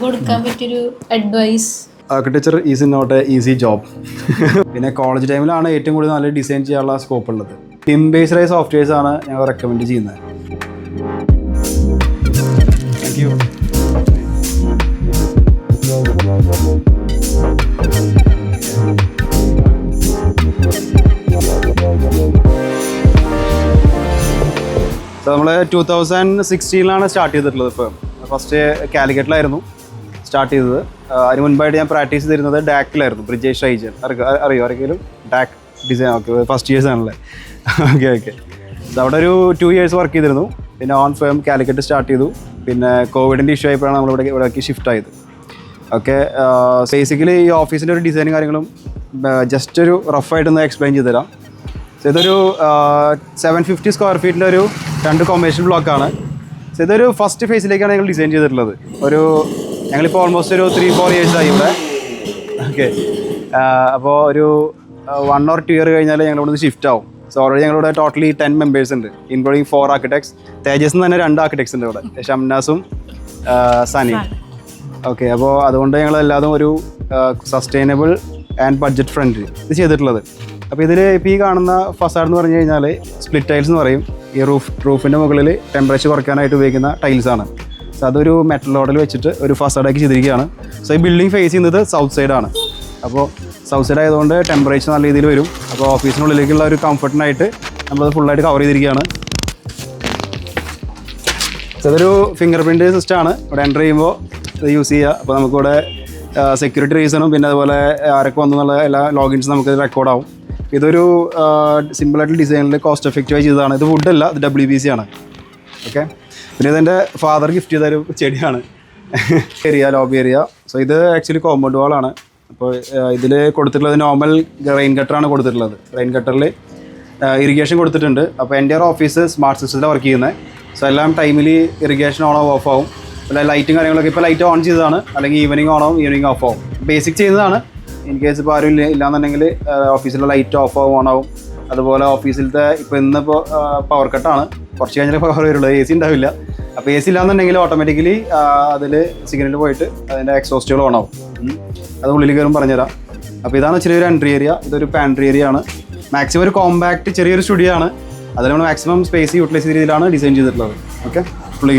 കൊടുക്കാൻ പറ്റിയൊരു advice? Architecture is not a easy job. പിന്നെ കോളേജ് ടൈമിലാണ് ഏറ്റവും കൂടുതൽ നല്ല ഡിസൈൻ ചെയ്യാനുള്ള സ്കോപ്പ് ഉള്ളത്. പിം ബേസ്ഡ് സോഫ്റ്റ്വെയർസ് ആണ് ഞങ്ങൾ റെക്കമെൻഡ് ചെയ്യുന്നത്. Thank you. നമ്മൾ 2016 സ്റ്റാർട്ട് ചെയ്തിട്ടുള്ളത്. ഇപ്പോൾ ഫസ്റ്റ് കാലിക്കറ്റിലായിരുന്നു സ്റ്റാർട്ട് ചെയ്തത്. അതിന് മുൻപായിട്ട് ഞാൻ പ്രാക്ടീസ് ചെയ്തിരുന്നത് ഡാക്കിലായിരുന്നു. ബ്രിജേഷ് ഐജൻ അറിയോ ആരെങ്കിലും? ഡാക്ക് ഡിസൈൻ. ഓക്കെ, ഫസ്റ്റ് ഇയേഴ്സ് ആണല്ലേ? ഓക്കെ. അവിടെ ഒരു 2 years വർക്ക് ചെയ്തിരുന്നു. പിന്നെ ഓൺ ഫേം കാലിക്കറ്റ് സ്റ്റാർട്ട് ചെയ്തു. പിന്നെ കോവിഡിൻ്റെ ഇഷ്യൂ ആയപ്പോഴാണ് ഇവിടേക്ക് ഷിഫ്റ്റ് ആയത്. ഓക്കെ, ബേസിക്കലി ഈ ഓഫീസിൻ്റെ ഒരു ഡിസൈനും കാര്യങ്ങളും ജസ്റ്റ് ഒരു റഫായിട്ടൊന്ന് എക്സ്പ്ലെയിൻ ചെയ്ത് തരാം. സോ ഇതൊരു 750 square feet ഒരു 2 കൊമേഴ്ഷ്യൽ ബ്ലോക്കാണ്. സോ ഇതൊരു ഫസ്റ്റ് ഫേസിലേക്കാണ് ഞങ്ങൾ ഡിസൈൻ ചെയ്തിട്ടുള്ളത്. ഞങ്ങളിപ്പോൾ ഓൾമോസ്റ്റ് ഒരു 3-4 years ആയി ഇവിടെ. ഓക്കെ, അപ്പോൾ ഒരു 1 or 2 year കഴിഞ്ഞാൽ ഞങ്ങൾ ഇവിടുന്ന് ഷിഫ്റ്റ് ആവും. സോ ഓൾറെഡി ഞങ്ങളിവിടെ ടോട്ടലി 10 members ഉണ്ട്, ഇൻക്ലൂഡിങ് 4 architects. തേജസ് തന്നെ 2 architects ഉണ്ട് ഇവിടെ, ഷംനാസും സനിയും. ഓക്കെ, അപ്പോൾ അതുകൊണ്ട് ഞങ്ങളെല്ലാതും ഒരു സസ്റ്റൈനബിൾ ആൻഡ് ബഡ്ജറ്റ് ഫ്രണ്ട്ലി ഇത് ചെയ്തിട്ടുള്ളത്. അപ്പോൾ ഇതിൽ ഇപ്പോൾ ഈ കാണുന്ന ഫസാഡ് എന്ന് പറഞ്ഞു കഴിഞ്ഞാൽ സ്പ്ലിറ്റ് ടൈൽസ് എന്ന് പറയും. ഈ റൂഫിൻ്റെ മുകളിൽ ടെമ്പറേച്ചർ കുറയ്ക്കാനായിട്ട് ഉപയോഗിക്കുന്ന ടൈൽസാണ്. സോ അതൊരു മെറ്റൽ ലോഡിൽ വെച്ചിട്ട് ഒരു ഫസാഡാക്കി ചെയ്തിരിക്കുകയാണ്. സോ ഈ ബിൽഡിംഗ് ഫേസ് ചെയ്യുന്നത് സൗത്ത് സൈഡാണ്. അപ്പോൾ സൗത്ത് സൈഡ് ആയതുകൊണ്ട് ടെമ്പറേച്ചർ നല്ല രീതിയിൽ വരും. അപ്പോൾ ഓഫീസിനുള്ളിലേക്കുള്ള ഒരു കംഫർട്ടിനായിട്ട് നമ്മളത് ഫുള്ളായിട്ട് കവർ ചെയ്തിരിക്കുകയാണ്. സോ ഇതൊരു ഫിംഗർ പ്രിൻറ്റ് സിസ്റ്റമാണ്. ഇവിടെ എൻ്റർ ചെയ്യുമ്പോൾ ഇത് യൂസ് ചെയ്യുക. അപ്പോൾ നമുക്കിവിടെ സെക്യൂരിറ്റി റീസണും പിന്നെ അതുപോലെ ആരൊക്കെ വന്നു എന്നുള്ള എല്ലാ ലോഗിൻസും നമുക്ക് റെക്കോർഡാവും. ഇതൊരു സിമ്പിളായിട്ട് ഡിസൈനിൽ കോസ്റ്റ് എഫക്റ്റീവായി ചെയ്തതാണ്. ഇത് വുഡല്ല, ഇത് WBC ആണ്. ഓക്കെ, പിന്നെ ഇതെൻ്റെ ഫാദർ ഗിഫ്റ്റ് ചെയ്തൊരു ചെടിയാണ്. Lobby area. സോ ഇത് ആക്ച്വലി കോമ്പൗണ്ട് വാളാണ്. അപ്പോൾ ഇതിൽ കൊടുത്തിട്ടുള്ളത് നോർമൽ റെയിൻ ഗട്ടറാണ് കൊടുത്തിട്ടുള്ളത്. റെയിൻ ഗട്ടറിൽ ഇറിഗേഷൻ കൊടുത്തിട്ടുണ്ട്. അപ്പോൾ എൻ്റെ ഓഫീസ് സ്മാർട്ട് സിസ്റ്റത്തിലാണ് വർക്ക് ചെയ്യുന്നത്. സോ എല്ലാം ടൈമിൽ ഇറിഗേഷൻ ഓൺ ആവും, ഓഫ് ആവും. അല്ല ലൈറ്റും കാര്യങ്ങളൊക്കെ ഇപ്പോൾ ലൈറ്റ് ഓൺ ചെയ്തതാണ്, അല്ലെങ്കിൽ ഈവനിങ് ഓൺ ആവും, ഈവനിങ് ഓഫ് ആവും. ബേസിക് ചെയ്യുന്നതാണ്. ഇൻ കേസ് ഇപ്പോൾ ആരും ഇല്ലാന്നുണ്ടെങ്കിൽ ഓഫീസിലെ ലൈറ്റ് ഓഫ് ആവും, ഓൺ ആവും. അതുപോലെ ഓഫീസിലത്തെ ഇപ്പോൾ ഇന്നിപ്പോൾ പവർ കട്ടാണ്, കുറച്ച് കഴിഞ്ഞാൽ പവർ വരുള്ളൂ, AC ഉണ്ടാവില്ല. അപ്പോൾ AC ഇല്ലാന്നുണ്ടെങ്കിൽ ഓട്ടോമാറ്റിക്കലി അതിൽ സിഗ്നൽ പോയിട്ട് അതിൻ്റെ എക്സോസ്റ്റുകൾ ഓൺ ആവും. അത് ഉള്ളിൽ കയറും പറഞ്ഞുതരാം. അപ്പോൾ ഇതാണ് ചെറിയൊരു എൻട്രി ഏരിയ. ഇതൊരു പാൻട്രി ഏരിയ ആണ്. മാക്സിമം ഒരു കോമ്പാക്റ്റ് ചെറിയൊരു സ്റ്റുഡിയോ ആണ്. അതിൽ നമ്മൾ മാക്സിമം സ്പേസ് യൂട്ടിലൈസ് ചെയ്ത രീതിയിലാണ് ഡിസൈൻ ചെയ്തിട്ടുള്ളത്. ഓക്കെ, ഫുള്ളി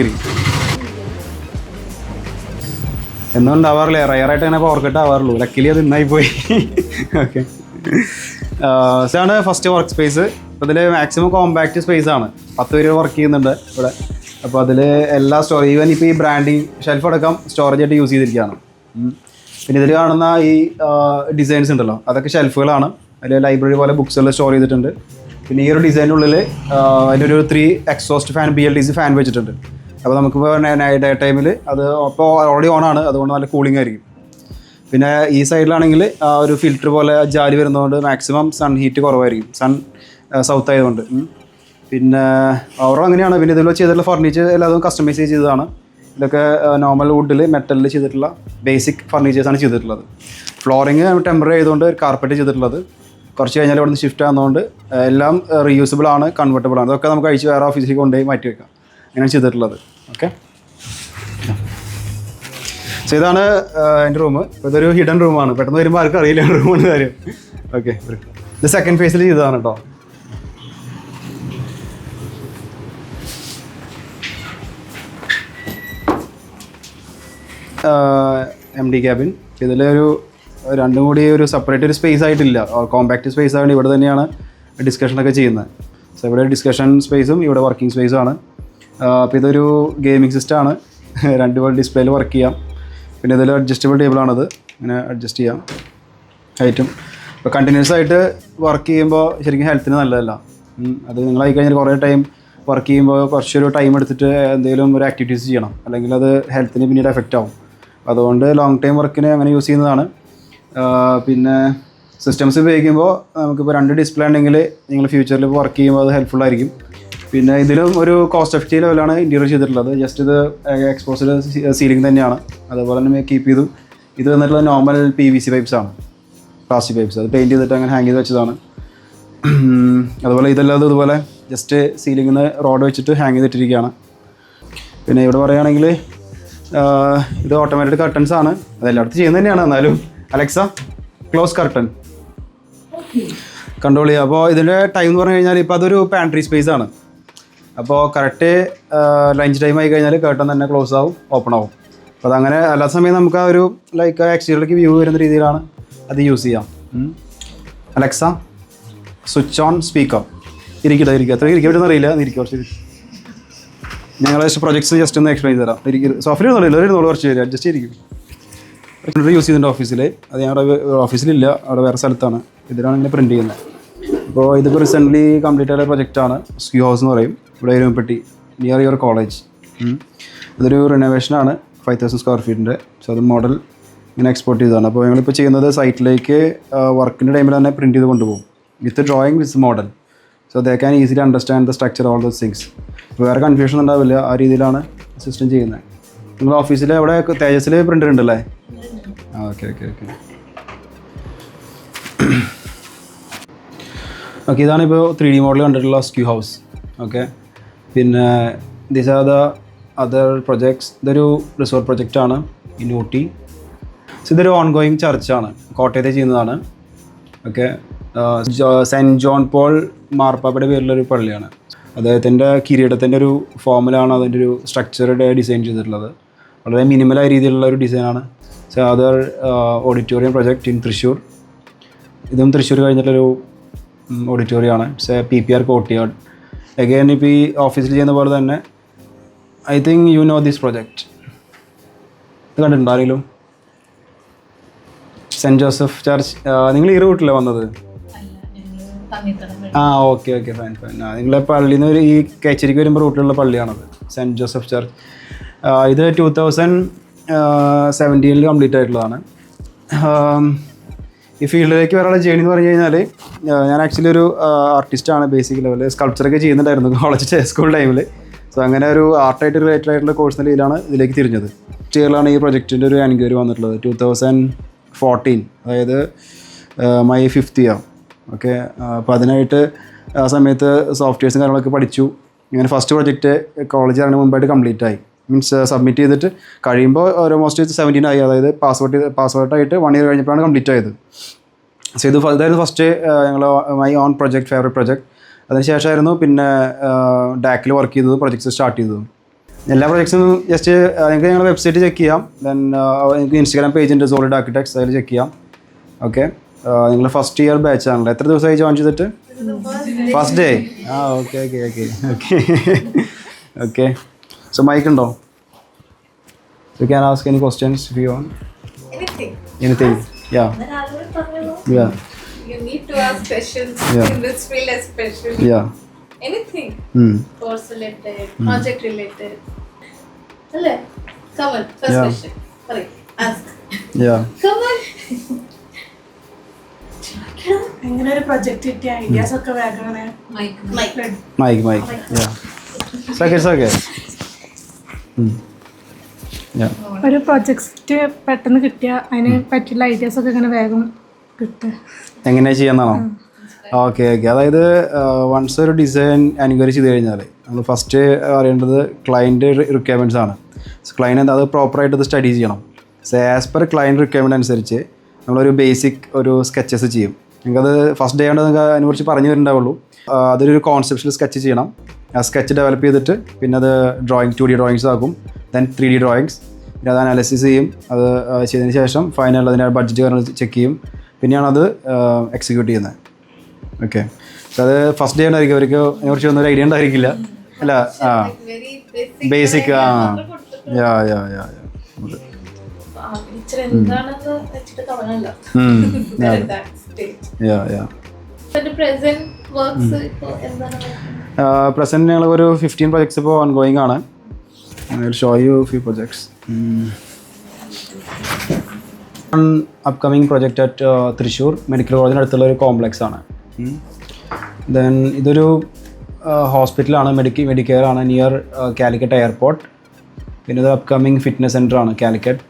എന്നും ഉണ്ടാവാറില്ല, റയറായിട്ട് അങ്ങനെ പവർ കട്ട് ആവാറുള്ളൂ. ലക്കിലി അത് ഇന്നായി പോയി. ഓക്കെ, ഇതാണ് ഫസ്റ്റ് വർക്ക് സ്പേസ്. അപ്പോൾ ഇതിൽ മാക്സിമം കോമ്പാക്റ്റ് സ്പേസ് ആണ്. 10 പേര് വർക്ക് ചെയ്യുന്നുണ്ട് ഇവിടെ. അപ്പോൾ അതിൽ എല്ലാ സ്റ്റോറേജ്, ഈവൻ ഇപ്പോൾ ഈ ബ്രാൻഡിങ് ഷെൽഫ് അടക്കം സ്റ്റോറേജ് ആയിട്ട് യൂസ് ചെയ്തിരിക്കുകയാണ്. പിന്നെ ഇതിൽ കാണുന്ന ഈ ഡിസൈൻസ് ഉണ്ടല്ലോ, അതൊക്കെ ഷെൽഫുകളാണ്. അതിൽ ലൈബ്രറി പോലെ ബുക്സുകൾ സ്റ്റോർ ചെയ്തിട്ടുണ്ട്. പിന്നെ ഈ ഒരു ഡിസൈനുള്ളിൽ അതിലൊരു 3 എക്സോസ്റ്റ് ഫാൻ BLDC ഫാൻ വെച്ചിട്ടുണ്ട്. അപ്പോൾ നമുക്കിപ്പോൾ ഡേ ടൈമിൽ അത് ഇപ്പോൾ ഓൾറെഡി ഓണാണ്, അതുകൊണ്ട് നല്ല കൂളിംഗ് ആയിരിക്കും. പിന്നെ ഈ സൈഡിലാണെങ്കിൽ ഒരു ഫിൽറ്റർ പോലെ ജാലി വരുന്നതുകൊണ്ട് മാക്സിമം സൺ ഹീറ്റ് കുറവായിരിക്കും, സൺ സൗത്ത് ആയതുകൊണ്ട്. പിന്നെ ഓവറോൾ അങ്ങനെയാണ്. പിന്നെ ഇതിൽ ചെയ്തിട്ടുള്ള ഫർണിച്ചർ എല്ലാതും കസ്റ്റമൈസ് ചെയ്തതാണ്. ഇതൊക്കെ നോർമൽ വുഡിൽ മെറ്റലിൽ ചെയ്തിട്ടുള്ള ബേസിക് ഫർണിച്ചേഴ്സാണ് ചെയ്തിട്ടുള്ളത്. ഫ്ലോറിങ് ടെമ്പററി ആയതുകൊണ്ട് ഒരു കാർപ്പറ്റ് ചെയ്തിട്ടുള്ളത്. കുറച്ച് കഴിഞ്ഞാൽ ഇവിടെ നിന്ന് ഷിഫ്റ്റ് ആകുന്നതുകൊണ്ട് എല്ലാം റീയൂസബിൾ ആണ്, കൺവെർട്ടബിൾ ആണ്. അതൊക്കെ നമുക്ക് അഴിച്ച് വേറെ ഓഫീസിലേക്ക് കൊണ്ടുപോയി മാറ്റി വെക്കാം. അങ്ങനെയാണ് ചെയ്തിട്ടുള്ളത്. ഓക്കെ, സോ ഇതാണ് എൻ്റെ റൂം. ഇപ്പോൾ ഇതൊരു ഹിഡൻ റൂമാണ്, പെട്ടെന്ന് വരുമ്പോൾ ആർക്കും അറിയില്ല റൂമെന്ന് കാര്യം. ഓക്കെ, ഇത് സെക്കൻഡ് ഫേസിൽ ചെയ്തതാണ് കേട്ടോ. MD cabin. ഇതിലൊരു രണ്ടും കൂടി ഒരു സെപ്പറേറ്റ് ഒരു സ്പേസ് ആയിട്ടില്ല, കോമ്പാക്റ്റ് സ്പേസ് ആയതുകൊണ്ട് ഇവിടെ തന്നെയാണ് ഡിസ്കഷനൊക്കെ ചെയ്യുന്നത്. സോ ഇവിടെ ഡിസ്കഷൻ സ്പേസും ഇവിടെ വർക്കിംഗ് സ്പേസും ആണ്. അപ്പോൾ ഇതൊരു ഗെയിമിംഗ് സിസ്റ്റമാണ്. 2 ഡിസ്പ്ലേയിൽ വർക്ക് ചെയ്യാം. പിന്നെ ഇതിൽ അഡ്ജസ്റ്റബിൾ ടേബിളാണത്, ഇങ്ങനെ അഡ്ജസ്റ്റ് ചെയ്യാം ഹൈറ്റും. ഇപ്പോൾ കണ്ടിന്യൂസ് ആയിട്ട് വർക്ക് ചെയ്യുമ്പോൾ ശരിക്കും ഹെൽത്തിന് നല്ലതല്ല. അത് നിങ്ങളായി കഴിഞ്ഞാൽ കുറേ ടൈം വർക്ക് ചെയ്യുമ്പോൾ കുറച്ചൊരു ടൈം എടുത്തിട്ട് എന്തെങ്കിലും ഒരു ആക്ടിവിറ്റീസ് ചെയ്യണം, അല്ലെങ്കിൽ അത് ഹെൽത്തിന് പിന്നീട് എഫക്റ്റ് ആവും. അതുകൊണ്ട് ലോങ് ടൈം വർക്കിന് അങ്ങനെ യൂസ് ചെയ്യുന്നതാണ്. പിന്നെ സിസ്റ്റംസ് ഉപയോഗിക്കുമ്പോൾ നമുക്കിപ്പോൾ 2 ഡിസ്പ്ലേ ഉണ്ടെങ്കിൽ നിങ്ങൾ ഫ്യൂച്ചറിൽ വർക്ക് ചെയ്യുമ്പോൾ അത് ഹെൽപ്ഫുൾ ആയിരിക്കും. പിന്നെ ഇതിലും ഒരു കോസ്റ്റ് എഫക്റ്റീവ് ലെവലാണ് ഇൻറ്റീരിയർ ചെയ്തിട്ടുള്ളത്. ജസ്റ്റ് ഇത് എക്സ്പോസ്ഡ് സീലിംഗ് തന്നെയാണ്. അതുപോലെ തന്നെ കീപ്പ് ചെയ്തു. ഇത് വന്നിട്ടുള്ള നോർമൽ PVC പൈപ്സാണ്, പ്ലാസ്റ്റിക് പൈപ്സ്. അത് പെയിൻറ്റ് ചെയ്തിട്ട് അങ്ങനെ ഹാങ് ചെയ്ത് വെച്ചതാണ്. അതുപോലെ ഇതെല്ലാം ഇതുപോലെ ജസ്റ്റ് സീലിംഗിൽ നിന്ന് റോഡ് വെച്ചിട്ട് ഹാങ് ചെയ്തിട്ടിരിക്കുകയാണ്. പിന്നെ ഇവിടെ പറയുകയാണെങ്കിൽ ഇത് ഓട്ടോമാറ്റിക് കർട്ടൻസ് ആണ്, അതെല്ലായിടത്തും ചെയ്യുന്നത് തന്നെയാണ്. എന്നാലും അലക്സ ക്ലോസ് കർട്ടൻ കൺട്രോൾ ചെയ്യുക. അപ്പോൾ ഇതിൻ്റെ ടൈം എന്ന് പറഞ്ഞു കഴിഞ്ഞാൽ ഇപ്പോൾ അതൊരു പാൻട്രി സ്പേസ് ആണ്. അപ്പോൾ കറക്റ്റ് ലഞ്ച് ടൈം ആയി കഴിഞ്ഞാൽ കർട്ടൻ തന്നെ ക്ലോസ് ആവും, ഓപ്പൺ ആവും. അപ്പോൾ അതങ്ങനെ എല്ലാ സമയം നമുക്ക് ആ ഒരു ലൈക്ക് എക്സ്റ്റീരിയറിലേക്ക് വ്യൂ വരുന്ന രീതിയിലാണ് അത് യൂസ് ചെയ്യാം. Alexa switch on speaker. ഇരിക്കട്ടെ, അത്ര ഇരിക്കാൻ പറ്റുന്ന അറിയില്ല, ഇരിക്കും കുറച്ച്. ഞങ്ങൾ പ്രൊജക്ട്സ് ജസ്റ്റ് ഒന്ന് എക്സ്പ്ലെയിൻ തരാം. സോഫ്റ്റ്വെയർ ഒന്നുമില്ല, ഒരു കുറച്ച് പേര് അഡ്ജസ്റ്റ് ചെയ്തിരിക്കും. പ്രിൻ്റർ യൂസ് ചെയ്യുന്നുണ്ട് ഓഫീസിൽ. അത് ഞങ്ങളുടെ ഓഫീസിലില്ല, അവിടെ വേറെ സ്ഥലത്താണ്. ഇതിലാണ് ഇങ്ങനെ പ്രിൻറ്റ് ചെയ്യുന്നത്. അപ്പോൾ ഇതിപ്പോൾ റീസെൻ്റ്ലി കംപ്ലീറ്റ് ആയ പ്രൊജക്റ്റാണ്. സ്ക്യൂ ഹൗസ് എന്ന് പറയും, ഇവിടെ എരുമപ്പെട്ടി നിയർ യുവർ കോളേജ്. ഇതൊരു റിനോവേഷനാണ് 5000 സ്ക്വയർ ഫീറ്റിൻ്റെ. സോ അത് മോഡൽ ഇങ്ങനെ എക്സ്പോർട്ട് ചെയ്തതാണ്. അപ്പോൾ ഞങ്ങളിപ്പോൾ ചെയ്യുന്നത് സൈറ്റിലേക്ക് വർക്കിൻ്റെ ടൈമിൽ തന്നെ പ്രിൻറ്റ് ചെയ്ത് കൊണ്ടുപോകും with drawing with model. So they can easily understand the structure all those things. വേറെ കൺഫ്യൂഷൻ ഉണ്ടാവില്ല, ആ രീതിയിലാണ് സിസ്റ്റം ചെയ്യുന്നത്. നിങ്ങൾ ഓഫീസിൽ അവിടെ തേജസ്സിൽ പ്രിൻ്റർ ഉണ്ടല്ലേ? Okay okay okay okay. ഇതാണിപ്പോൾ 3D മോഡൽ കണ്ടിട്ടുള്ള സ്ക്യൂ ഹൗസ്. ഓക്കെ, പിന്നെ these are the other projects. ഇതൊരു റിസോർട്ട് പ്രൊജക്റ്റാണ് ഇൻ ഊട്ടി. സോ ഇതൊരു ഓൺഗോയിങ് ചർച്ചാണ്, കോട്ടയത്തെ ചെയ്യുന്നതാണ്. ഓക്കെ, സെൻറ്റ് ജോൺ പോൾ മാർപ്പാപ്പയുടെ പേരിലൊരു പള്ളിയാണ്. അദ്ദേഹത്തിൻ്റെ കിരീടത്തിൻ്റെ ഒരു ഫോമിലാണ് അതിൻ്റെ ഒരു സ്ട്രക്ചറുടെ ഡിസൈൻ ചെയ്തിട്ടുള്ളത്. വളരെ മിനിമലായ രീതിയിലുള്ള ഒരു ഡിസൈനാണ്. So other auditorium project in Thrissur. ഇതും തൃശ്ശൂർ കഴിഞ്ഞിട്ടൊരു ഓഡിറ്റോറിയമാണ്. PPR courtyard. അഗൈൻ ഇപ്പോൾ ഈ ഓഫീസിൽ ചെയ്യുന്ന പോലെ തന്നെ I think you know this project. ഇത് കണ്ടിട്ടുണ്ടോ ആരെങ്കിലും? Saint Joseph church. നിങ്ങൾ ഈ റൂട്ടിലാണ് വന്നത്? Okay okay, fine fine. നിങ്ങളെ പള്ളിയിൽ നിന്ന് ഈ കേച്ചേരിക്ക് വരുമ്പോൾ റൂട്ടിലുള്ള പള്ളിയാണത്, സെൻറ്റ് ജോസഫ് ചർച്ച്. ഇത് 2017 കംപ്ലീറ്റ് ആയിട്ടുള്ളതാണ്. ഈ ഫീൽഡിലേക്ക് വരാനുള്ള ജേണി എന്ന് പറഞ്ഞു കഴിഞ്ഞാൽ, ഞാൻ ആക്ച്വലി ഒരു ആർട്ടിസ്റ്റാണ്. ബേസിക് ലെവലിൽ സ്കൾപ്ചറൊക്കെ ചെയ്യുന്നുണ്ടായിരുന്നു കോളേജ് സ്കൂൾ ടൈമിൽ. സോ അങ്ങനെ ഒരു ആർട്ടായിട്ട് റിലേറ്റഡ് ആയിട്ടുള്ള കോഴ്സിൻ്റെ രീതിയിലാണ് ഇതിലേക്ക് തിരിഞ്ഞത്. ഇയറിലാണ് ഈ പ്രൊജക്റ്റിൻ്റെ ഒരു എൻക്വയറി വന്നിട്ടുള്ളത്, 2014, അതായത് മൈ 5th ഇയർ. ഓക്കെ, അപ്പോൾ അതിനായിട്ട് ആ സമയത്ത് സോഫ്റ്റ്വെയർസും കാര്യങ്ങളൊക്കെ പഠിച്ചു. ഇങ്ങനെ ഫസ്റ്റ് പ്രൊജക്റ്റ് കോളേജ് ഇറങ്ങുന്ന മുമ്പായിട്ട് കംപ്ലീറ്റ് ആയി. മീൻസ് സബ്മിറ്റ് ചെയ്തിട്ട് കഴിയുമ്പോൾ ഓൾമോസ്റ്റ് 17 ആയി. അതായത് പാസ്ഔട്ടായിട്ട് 1 year കഴിഞ്ഞപ്പോഴാണ് കംപ്ലീറ്റ് ആയത്. സോ ഇതായിരുന്നു ഫസ്റ്റ് ഞങ്ങൾ my own project, favourite project. അതിനുശേഷമായിരുന്നു പിന്നെ ഡാക്കിൽ വർക്ക് ചെയ്തത്, പ്രൊജക്ട്സ് സ്റ്റാർട്ട് ചെയ്തത്. എല്ലാ പ്രൊജക്ട്സും ജസ്റ്റ് നിങ്ങൾക്ക് ഞങ്ങളുടെ വെബ്സൈറ്റ് ചെക്ക് ചെയ്യാം. ദെൻ നിങ്ങൾക്ക് ഇൻസ്റ്റാഗ്രാം പേജ് ഉണ്ട്, സോളിഡ് ആർക്കിടെക്ട്സ്, അതിൽ ചെക്ക് ചെയ്യാം. ഓക്കെ, നിങ്ങൾ ഫസ്റ്റ് ഇയർ ബാച്ച് ആണല്ലോ. എത്ര ദിവസമായി ജോയിൻ ചെയ്തിട്ട്? First day. Okay okay okay okay okay. So mic ഉണ്ടോ? You can ask any questions if you want. Anything. Yeah. Yeah. You need to ask questions in this field especially. Yeah. Anything. Course related, project related. Hello. Come on. First question. Sorry. Ask. Yeah. Come on. എങ്ങനെ ഒരു project കിട്ടിയ ideas ഒക്കെ വേഗം mic. Yeah. Second. Yeah. ഒരു project പെട്ടെന്ന് കിട്ടിയ അതിന് പറ്റിയുള്ള ഐഡിയാസ് ഒക്കെ ഇങ്ങനെ വേഗം കിട്ടുക എങ്ങനെ ചെയ്യാന്നാണോ? Okay okay. അതായത് വൺസ് ഒരു ഡിസൈൻ എൻക്വയറി ചെയ്ത് കഴിഞ്ഞാൽ നമ്മൾ ഫസ്റ്റ് അറിയേണ്ടത് ക്ലയൻറ്റ് റിക്വയർമെൻറ്റ്സ് ആണ്. ക്ലയൻറ്റ് അത് പ്രോപ്പറായിട്ട് അത് സ്റ്റഡി ചെയ്യണം. So as per client requirement അനുസരിച്ച് നമ്മളൊരു ബേസിക് ഒരു സ്കെച്ചസ് ചെയ്യും. നിങ്ങൾക്കത് ഫസ്റ്റ് ഡേ കൊണ്ട് നിങ്ങൾക്ക് അതിനെക്കുറിച്ച് പറഞ്ഞു തരുന്നുണ്ടാവുള്ളൂ. അതൊരു കോൺസെപ്റ്റിൽ സ്കെച്ച് ചെയ്യണം. ആ സ്കെച്ച് ഡെവലപ്പ് ചെയ്തിട്ട് പിന്നെ അത് ഡ്രോയിങ് 2D ഡ്രോയിങ്സ് ആക്കും. Then 3D drawings. പിന്നെ അത് അനാലിസിസ് ചെയ്യും. അത് ചെയ്തതിന് ശേഷം ഫൈനൽ അതിൻ്റെ ബഡ്ജറ്റ് കാര്യങ്ങൾ ചെക്ക് ചെയ്യും. പിന്നെയാണ് അത് എക്സിക്യൂട്ട് ചെയ്യുന്നത്. ഓക്കെ, സോ അത് ഫസ്റ്റ് ഡേ ഉണ്ടായിരിക്കും. അവർക്ക് അതിനെക്കുറിച്ച് ഒന്നും ഒരു ഐഡിയ ഉണ്ടായിരിക്കില്ല അല്ല. ബേസിക്. യാ പ്രസന്റ് ഞങ്ങൾ ഒരു 15 പ്രൊജക്ട്സ് ഇപ്പോൾ ഓൺഗോയിങ് ആണ്. Show you few projects. Upcoming project at Thrissur medical കോളേജിന് അടുത്തുള്ള ഒരു കോംപ്ലക്സ് ആണ്. ദെൻ ഇതൊരു ഹോസ്പിറ്റലാണ്, മെഡിക്കെയർ ആണ്, നിയർ കാലിക്കറ്റ് എയർപോർട്ട്. പിന്നെ ഇത് അപ്കമിങ് ഫിറ്റ്നസ് സെൻ്റർ ആണ് Calicut.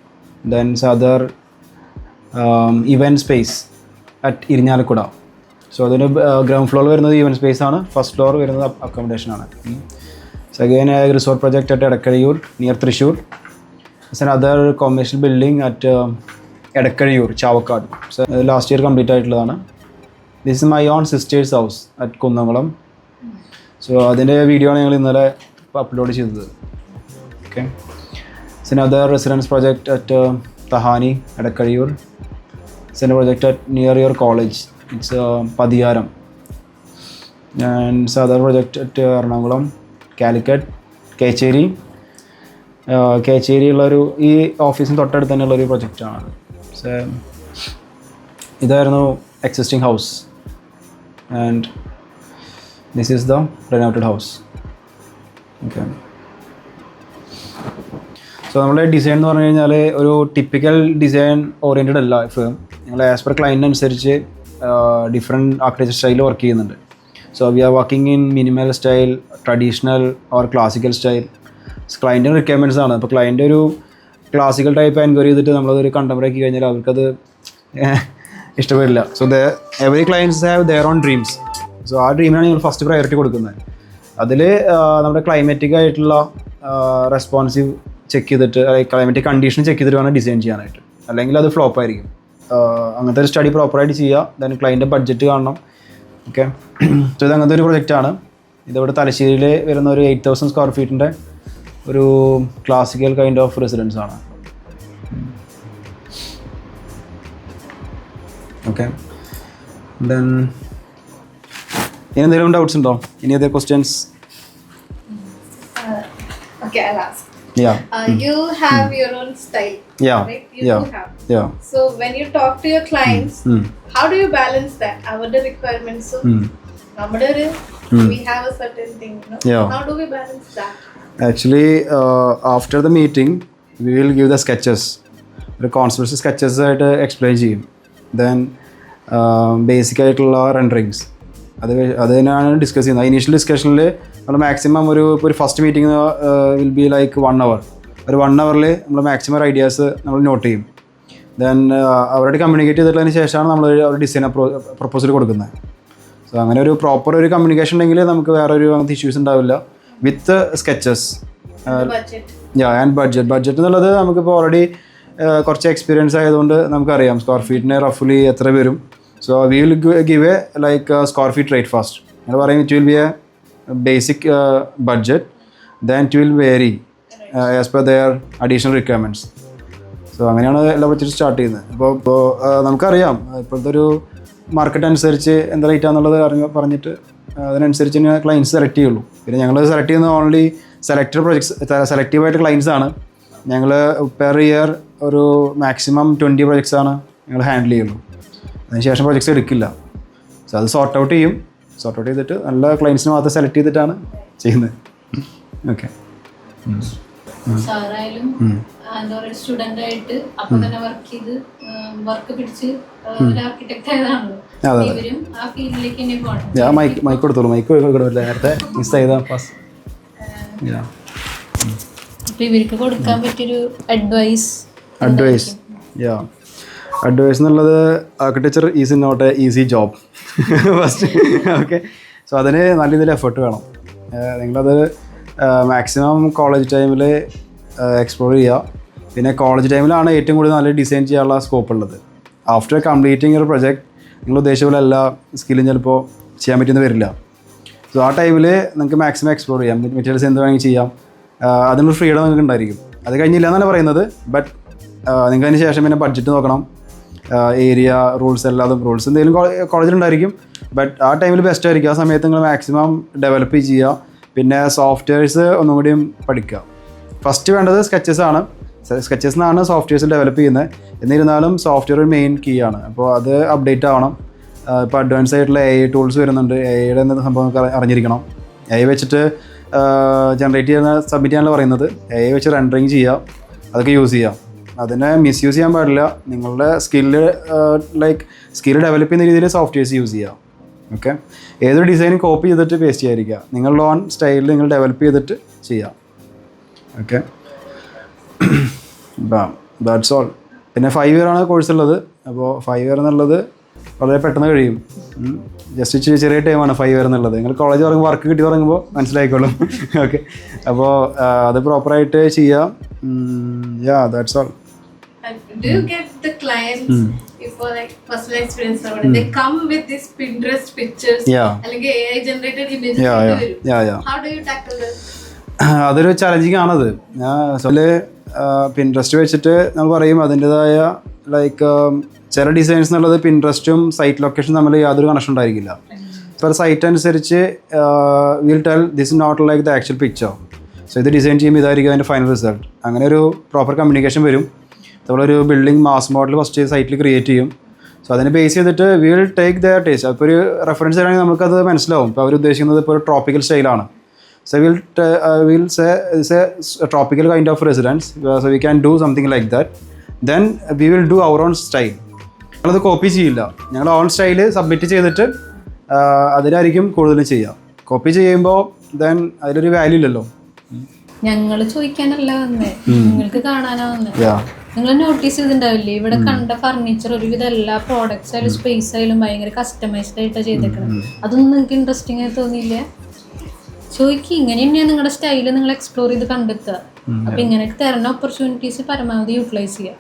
Then other event space at Irinjalakuda. So അതിന് ഗ്രൗണ്ട് ഫ്ലോർ വരുന്നത് ഇവൻറ്റ് സ്പേസ് ആണ്, ഫസ്റ്റ് ഫ്ലോർ വരുന്നത് അക്കോമഡേഷൻ ആണ്. So again resort project at Edakkazhiyur near Thrissur. It's another commercial building at Edakkazhiyur, Chavakad. So last year complete ആയിട്ടുള്ളതാണ്. This is my own sister's house at Kundankulam. So അതിൻ്റെ video ആണ് ഞങ്ങൾ ഇന്നലെ upload ചെയ്തത്. Okay. It's another residence project at Tahani, Edakkazhiyur. It's a project at near your college. It's Padiyaram. And it's another project at Ernakulam, Calicut, Kecheri. കേച്ചേരിയുള്ളൊരു ഈ ഓഫീസിന് തൊട്ടടുത്ത് തന്നെയുള്ളൊരു പ്രൊജക്റ്റാണ്. സോ ഇതായിരുന്നു existing house and this is the renovated house. Okay. So നമ്മുടെ design എന്ന് പറഞ്ഞു കഴിഞ്ഞാൽ ഒരു ടിപ്പിക്കൽ ഡിസൈൻ ഓറിയൻറ്റഡ് അല്ല ഫേം. ഞങ്ങൾ ആസ് പെർ ക്ലയൻറ്റ് അനുസരിച്ച് ഡിഫറെൻറ്റ് ആർക്കിടെക്ചർ സ്റ്റൈൽ വർക്ക് ചെയ്യുന്നുണ്ട്. So we are working in minimal style, traditional or classical style. ക്ലയൻറ്റിന് റിക്വയർമെൻറ്റ്സ് ആണ്. അപ്പോൾ ക്ലയൻറ്റ് ഒരു ക്ലാസിക്കൽ ടൈപ്പ് എൻക്വയറി ചെയ്തിട്ട് നമ്മളതൊരു കണ്ടംപററി ആക്കി കഴിഞ്ഞാൽ അവർക്കത് ഇഷ്ടപ്പെടില്ല. So every clients have their own dreams. So ആ ഡ്രീമിനാണ് നിങ്ങൾ ഫസ്റ്റ് പ്രയോറിറ്റി കൊടുക്കുന്നത്. അതിൽ നമ്മുടെ ക്ലൈമാറ്റിക് ആയിട്ടുള്ള റെസ്പോൺസീവ് ചെക്ക് ചെയ്തിട്ട്, ക്ലൈമാറ്റിക് കണ്ടീഷൻ ചെക്ക് ചെയ്തിട്ട് വേണം ഡിസൈൻ ചെയ്യാനായിട്ട്. അല്ലെങ്കിൽ അത് ഫ്ലോപ്പ് ആയിരിക്കും. അങ്ങനത്തെ ഒരു സ്റ്റഡി പ്രോപ്പറായിട്ട് ചെയ്യുക. ദെൻ ക്ലയൻറ്റ് ബഡ്ജറ്റ് കാണണം. ഓക്കെ. സോ ഇത് അങ്ങനത്തെ ഒരു പ്രൊജക്റ്റാണ്. ഇതിവിടെ തലശ്ശേരിയിൽ വരുന്ന ഒരു 8,000 സ്ക്വയർ ഫീറ്റിൻ്റെ ഒരു ക്ലാസിക്കൽ കൈൻഡ് ഓഫ് റെസിഡൻസ് ആണ്. ഓക്കെ. ദെൻ ഇനി എന്തെങ്കിലും ഡൗട്ട്സ് ഉണ്ടോ? ഇനി അതേ questions? Okay, I'll ask. Yeah. You have your own style. Yeah. Right? You Yeah. do have. Yeah. So when you talk to your clients, how do you balance that? Our requirements. So, we have a certain thing. Yeah. How do we balance that? Actually, after the meeting, we will give the sketches. ഒരു concept sketches ആയിട്ട് explain ചെയ്യും. Then basic ആയിട്ടുള്ള renderings അത് തന്നെയാണ് discuss ചെയ്യുന്നത്. Initial ഡിസ്കഷനിൽ നമ്മൾ maximum ഒരു first meeting will be like 1 hour. ഒരു 1 hour നമ്മൾ മാക്സിമം ഐഡിയാസ് നമ്മൾ നോട്ട് ചെയ്യും. ദെൻ അവരോട് കമ്മ്യൂണിക്കേറ്റ് ചെയ്തിട്ടതിന് ശേഷമാണ് നമ്മൾ ഒരു ഡിസൈൻ പ്രൊപ്പോസൽ കൊടുക്കുന്നത്. സോ അങ്ങനെ ഒരു പ്രോപ്പർ ഒരു കമ്മ്യൂണിക്കേഷൻ ഉണ്ടെങ്കിൽ നമുക്ക് വേറൊരു അങ്ങനത്തെ ഇഷ്യൂസ് ഉണ്ടാവില്ല. വിത്ത് സ്കെച്ചസ് ആൻഡ് ബഡ്ജറ്റ് എന്നുള്ളത് നമുക്കിപ്പോൾ ഓൾറെഡി കുറച്ച് എക്സ്പീരിയൻസ് ആയതുകൊണ്ട് നമുക്കറിയാം സ്ക്വയർ ഫീറ്റിന് റഫ്ലി എത്ര വരും. So we will give a like square feet rate first. അങ്ങനെ പറയും it will be a basic budget, then it will vary as per their additional requirements. So അങ്ങനെയാണ് എല്ലാ ബഡ്ജറ്റ് സ്റ്റാർട്ട് ചെയ്യുന്നത്. ഇപ്പോൾ നമുക്കറിയാം ഇപ്പോഴത്തെ ഒരു മാർക്കറ്റ് അനുസരിച്ച് എന്താ റേറ്റാന്നുള്ളത് പറഞ്ഞിട്ട് അതിനനുസരിച്ച് തന്നെ ക്ലയൻസ് സെലക്ട് ചെയ്യുള്ളൂ. പിന്നെ ഞങ്ങൾ സെലക്ട് ചെയ്യുന്നത് ഓൺലി സെലക്റ്റഡ് പ്രൊജക്ട്സ്, സെലക്റ്റീവായിട്ട് ക്ലയൻസാണ്. ഞങ്ങൾ പെർ ഇയർ ഒരു മാക്സിമം 20 പ്രൊജക്ട്സാണ് ഞങ്ങൾ ഹാൻഡിൽ ചെയ്യുള്ളൂ. അതിനുശേഷം പ്രൊജക്ട്സ് എടുക്കില്ല. സോ അത് സോർട്ട് ഔട്ട് ചെയ്തിട്ട് നല്ല ക്ലയൻസിനെ മാത്രം സെലക്ട് ചെയ്തിട്ടാണ് ചെയ്യുന്നത്. ഓക്കെ. സാറായാലും എന്താ പറയുക, സ്റ്റുഡൻ്റ് ആയിട്ട് അപ്പം തന്നെ വർക്ക് പിടിച്ച് ഒരു ആർക്കിടെക്ട് ആയതാണല്ലോ. ഇവരും ആ ഫീൽഡിലേക്ക് തന്നെ പോകണം. മൈക്ക് കൊടുത്തോളൂ. മൈക്ക് കൊടുക്കില്ല, നേരത്തെ മിസ് ചെയ്താൽ പാസ്. അപ്പം ഇവർക്ക് കൊടുക്കാൻ പറ്റിയൊരു അഡ്വൈസ് എന്നുള്ളത് architecture is not a easy job first. Okay. So അതിന് നല്ല രീതിയിൽ എഫേർട്ട് വേണം. നിങ്ങളത് മാക്സിമം കോളേജ് ടൈമിൽ എക്സ്പ്ലോർ ചെയ്യുക. പിന്നെ കോളേജ് ടൈമിലാണ് ഏറ്റവും കൂടുതൽ നല്ല ഡിസൈൻ ചെയ്യാനുള്ള സ്കോപ്പ് ഉള്ളത്. ആഫ്റ്റർ കംപ്ലീറ്റിംഗ് ഒരു പ്രൊജക്റ്റ് നിങ്ങൾ ഉദ്ദേശിച്ച പോലെ എല്ലാ സ്കില്ലും ചിലപ്പോൾ ചെയ്യാൻ പറ്റുമെന്ന് വരില്ല. സോ ആ ടൈമിൽ നിങ്ങൾക്ക് മാക്സിമം എക്സ്പ്ലോർ ചെയ്യാം. മെറ്റീരിയൽസ് എന്ത് വേണമെങ്കിൽ ചെയ്യാം. അതിനൊരു ഫ്രീഡം നിങ്ങൾക്ക് ഉണ്ടായിരിക്കും. അത് കഴിഞ്ഞില്ല എന്നല്ല പറയുന്നത്, ബട്ട് നിങ്ങൾക്ക് അതിന് ശേഷം പിന്നെ ബഡ്ജറ്റ് നോക്കണം, ഏരിയ റൂൾസ് എല്ലാതും റൂൾസ് എന്തെങ്കിലും കോളേജിലുണ്ടായിരിക്കും. ബട്ട് ആ ടൈമിൽ ബെസ്റ്റ് ആയിരിക്കും. ആ സമയത്ത് നിങ്ങൾ മാക്സിമം ഡെവലപ്പ് ചെയ്യുക. പിന്നെ സോഫ്റ്റ്വെയർസ് ഒന്നും കൂടിയും പഠിക്കുക. ഫസ്റ്റ് വേണ്ടത് സ്കെച്ചസ് ആണ്. സ്കെച്ചസ് എന്നാണ് സോഫ്റ്റ്വെയർസ് ഡെവലപ്പ് ചെയ്യുന്നത്. എന്നിരുന്നാലും സോഫ്റ്റ്വെയർ മെയിൻ കീ ആണ്. അപ്പോൾ അത് അപ്ഡേറ്റ് ആവണം. ഇപ്പോൾ അഡ്വാൻസ് ആയിട്ടുള്ള AI ടൂൾസ് വരുന്നുണ്ട്. AIയുടെ എന്ന സംഭവം നമുക്ക് അറിഞ്ഞിരിക്കണം. AI വെച്ചിട്ട് ജനറേറ്റ് ചെയ്യുന്ന സബ്മിറ്റ് ചെയ്യാനുള്ള പറയുന്നത്. AI വെച്ച് റെൻഡറിങ് ചെയ്യുക, അതൊക്കെ യൂസ് ചെയ്യുക. അതിനെ മിസ്യൂസ് ചെയ്യാൻ പാടില്ല. നിങ്ങളുടെ സ്കില്ല് ഡെവലപ്പ് ചെയ്യുന്ന രീതിയിൽ സോഫ്റ്റ്വെയർസ് യൂസ് ചെയ്യുക. ഓക്കെ. ഏതൊരു ഡിസൈനും കോപ്പി ചെയ്തിട്ട് പേസ്റ്റ് ചെയ്യാതിരിക്കുക. നിങ്ങളുടെ ഓൺ സ്റ്റൈലിൽ നിങ്ങൾ ഡെവലപ്പ് ചെയ്തിട്ട് ചെയ്യുക. ഓക്കെ. That's all. പിന്നെ 5 year ആണ് കോഴ്സ് ഉള്ളത്. അപ്പോൾ 5 year എന്നുള്ളത് വളരെ പെട്ടെന്ന് കഴിയും. ജസ്റ്റ് ചെറിയ ടൈമാണ് 5 year എന്നുള്ളത്. നിങ്ങൾ കോളേജ് വർക്ക് കിട്ടി തുടങ്ങുമ്പോൾ മനസ്സിലായിക്കോളും. ഓക്കെ. അപ്പോൾ അത് പ്രോപ്പറായിട്ട് ചെയ്യുക. Yeah, that's all. Do you get the clients before like personal experience or whatever, they come with these Pinterest pictures? Yeah. അല്ലെങ്കിൽ AI generated images Yeah, ഒക്കെ yeah, വരും. yeah, yeah. How do you tackle this? അതൊരു challenging ആണത്. ഞാൻ Pinterest വെച്ചിട്ട് നമ്മൾ പറയും അതിൻ്റെതായ ലൈക്ക് ചില ഡിസൈൻസ് എന്നുള്ളത് പിൻട്രസ്റ്റും സൈറ്റ് ലൊക്കേഷനും തമ്മിൽ യാതൊരു കണക്ഷൻ ഉണ്ടായിരിക്കില്ല. പെർ സൈറ്റ് അനുസരിച്ച് will tell this is not like the actual picture. So ഇത് ഡിസൈൻ ചെയ്യുമ്പോൾ ഇതായിരിക്കും അതിൻ്റെ ഫൈനൽ റിസൾട്ട്. അങ്ങനെ ഒരു പ്രോപ്പർ കമ്മ്യൂണിക്കേഷൻ വരും. നമ്മളൊരു ബിൽഡിംഗ് മാസ് മോഡൽ ഫസ്റ്റ് സൈറ്റിൽ ക്രിയേറ്റ് ചെയ്യും. സോ അതിനെ ബേസ് ചെയ്തിട്ട് വിൽ ടേക്ക് ദ ടേസ്റ്റ്. അപ്പോൾ ഒരു റെഫറൻസ് ആണെങ്കിൽ നമുക്കത് മനസ്സിലാവും. ഇപ്പോൾ അവർ ഉദ്ദേശിക്കുന്നത് ഇപ്പോൾ ഒരു ട്രോപ്പിക്കൽ സ്റ്റൈലാണ്. So we'll say it's a tropical kind of residence, so we can do something like that. Then we will do our own style. ഞങ്ങളത് കോപ്പി ചെയ്യില്ല. ഞങ്ങൾ ഓൺ സ്റ്റൈല് സബ്മിറ്റ് ചെയ്തിട്ട് അതിലായിരിക്കും കൂടുതലും ചെയ്യുക. കോപ്പി ചെയ്യുമ്പോൾ ദെൻ അതിലൊരു വാല്യൂ ഇല്ലല്ലോ. ഞങ്ങൾ ചോദിക്കാനല്ല വന്നേ, നിങ്ങൾക്ക് കാണാനാ വന്നേ. നിങ്ങൾ നോട്ടീസ് ചെയ്തിട്ടുണ്ടാവില്ലേ ഇവിടെ കണ്ട ഫർണിച്ചർ ഒരുവിധം എല്ലാ പ്രോഡക്ട്സ് ആയാലും സ്പേസ് ആയാലും ഭയങ്കര കസ്റ്റമൈസ്ഡ് ആയിട്ടാണ് ചെയ്തേക്കണം. അതൊന്നും നിങ്ങൾക്ക് ഇൻട്രസ്റ്റിംഗ് ആയി തോന്നിയില്ലേ? ചോദിക്കും. ഇങ്ങനെ തന്നെയാണ് നിങ്ങളുടെ സ്റ്റൈല് നിങ്ങൾ എക്സ്പ്ലോർ ചെയ്ത് കണ്ടെത്തുക. അപ്പൊ ഇങ്ങനെയൊക്കെ തരുന്ന ഓപ്പർച്യൂണിറ്റീസ് പരമാവധി യൂട്ടിലൈസ് ചെയ്യാം.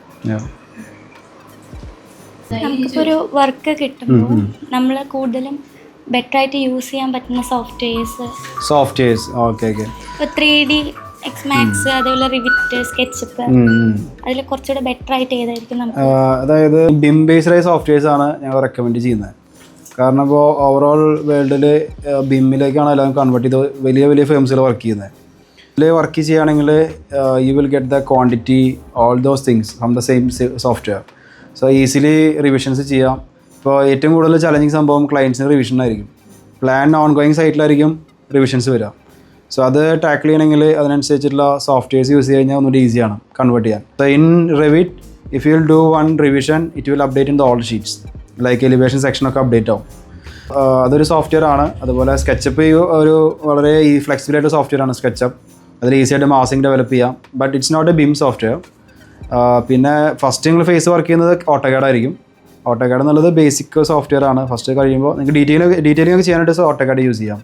നമുക്കിപ്പോൾ ഒരു വർക്ക് കിട്ടുമ്പോൾ നമ്മൾ കൂടുതലും ബെറ്റർ ആയിട്ട് യൂസ് ചെയ്യാൻ പറ്റുന്ന സോഫ്റ്റ്വെയർസ് ഓക്കെ ഇപ്പോൾ 3D എക്സ്മാക്സ് അതേപോലെ റിവിറ്റ് സ്കെച്ചപ്പ് അതിൽ കുറച്ചുകൂടെ ബെറ്റർ ആയിട്ട് ഏതായിരിക്കും നമുക്ക്? അതായത് ബിം ബേസ്ഡ് സോഫ്റ്റ്വെയർസ് ആണ് ഞങ്ങൾ റെക്കമെൻഡ് ചെയ്യുന്നത്. കാരണം ഇപ്പോൾ ഓവറോൾ വേൾഡിൽ ബിമ്മിലേക്കാണ് എല്ലാവരും കൺവേർട്ട് ചെയ്ത് വലിയ വലിയ ഫേംസിൽ വർക്ക് ചെയ്യുന്നത്. ഇതിൽ വർക്ക് ചെയ്യുകയാണെങ്കിൽ you will get the quantity all those things from the same software. So easily revisions ചെയ്യാം. ഇപ്പോൾ ഏറ്റവും കൂടുതൽ ചലഞ്ചിങ് സംഭവം ക്ലയൻസിന് റിവിഷൻ ആയിരിക്കും. പ്ലാൻ ഓൺ ഗോയിങ് സൈറ്റിലായിരിക്കും റിവിഷൻസ് വരിക. സോ അത് ടാക്കിൾ ചെയ്യണമെങ്കിൽ അതിനനുസരിച്ചുള്ള സോഫ്റ്റ്വെയർസ് യൂസ് ചെയ്ത് കഴിഞ്ഞാൽ ഒന്നുകൂടി ഈസിയാണ് കൺവേർട്ട് ചെയ്യാൻ. So in Revit if you will do one revision it will update in the all sheets like elevation സെക്ഷനൊക്കെ അപ്ഡേറ്റ് ആവും. അതൊരു സോഫ്റ്റ്വെയർ ആണ്. അതുപോലെ സ്കെച്ചപ്പ് ഒരു വളരെ ഫ്ലെക്സിബിൾ ആയിട്ട് സോഫ്റ്റ്വെയർ ആണ് സ്കെച്ചപ്പ്. അതിൽ ഈസി ആയിട്ട് മാസിങ് ഡെവലപ്പ് ചെയ്യാം. But it's not a BIM software. പിന്നെ ഫസ്റ്റ് നിങ്ങൾ ഫേസ് വർക്ക് ചെയ്യുന്നത് ഓട്ടോകാഡ് ആയിരിക്കും. ഓട്ടോകാഡ് എന്നുള്ളത് ബേസിക് സോഫ്റ്റ്വെയർ ആണ്. ഫസ്റ്റ് കഴിയുമ്പോൾ നിങ്ങൾക്ക് ഡീറ്റെയിലിംഗ് ഒക്കെ ചെയ്യാനായിട്ട് ഓട്ടോകാഡ് യൂസ് ചെയ്യാം.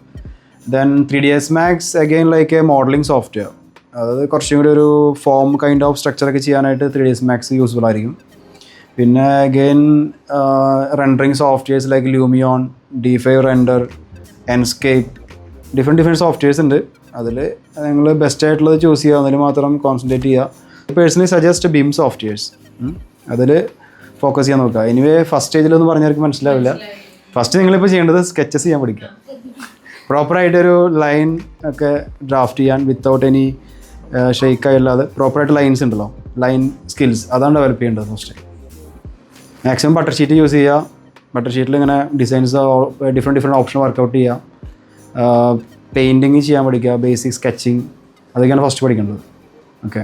Then 3ds Max again like a modeling software. അതായത് കുറച്ചും കൂടി ഒരു ഫോം കൈൻഡ് ഓഫ് സ്ട്രക്ചറൊക്കെ ചെയ്യാനായിട്ട് 3ds Max യൂസ്ഫുൾ ആയിരിക്കും. പിന്നെ again rendering softwares like Lumion, D5 render, Enscape, different softwares ഉണ്ട്. അതിൽ നിങ്ങൾ ബെസ്റ്റ് ആയിട്ടുള്ളത് ചൂസ് ചെയ്യുക, അതിൽ മാത്രം കോൺസെൻട്രേറ്റ് ചെയ്യുക. Personally suggest BHIM softwares. അതിൽ ഫോക്കസ് ചെയ്യാൻ നോക്കുക. എനിവേ ഫസ്റ്റ് സ്റ്റേജിലൊന്നും പറഞ്ഞവർക്ക് മനസ്സിലാവില്ല. ഫസ്റ്റ് നിങ്ങളിപ്പോൾ ചെയ്യേണ്ടത് സ്കെച്ചസ് ചെയ്യാൻ പഠിക്കുക. പ്രോപ്പറായിട്ടൊരു ലൈൻ ഒക്കെ ഡ്രാഫ്റ്റ് ചെയ്യാൻ വിത്തൗട്ട് എനി ഷെയ്ക്കായില്ലാതെ പ്രോപ്പറായിട്ട് ലൈൻസ് ഉണ്ടല്ലോ, ലൈൻ സ്കിൽസ്, അതാണ് ഡെവലപ്പ് ചെയ്യേണ്ടത് first. Maximum butter sheet use ചെയ്യുക. ബട്ടർ ഷീറ്റിൽ ഇങ്ങനെ ഡിസൈൻസ് ഡിഫറെൻറ്റ് ഓപ്ഷൻ വർക്കൗട്ട് ചെയ്യുക. പെയിൻറ്റിങ് ചെയ്യാൻ പഠിക്കുക, ബേസിക് സ്കെച്ചിങ്, അതൊക്കെയാണ് ഫസ്റ്റ് പഠിക്കേണ്ടത്. ഓക്കെ.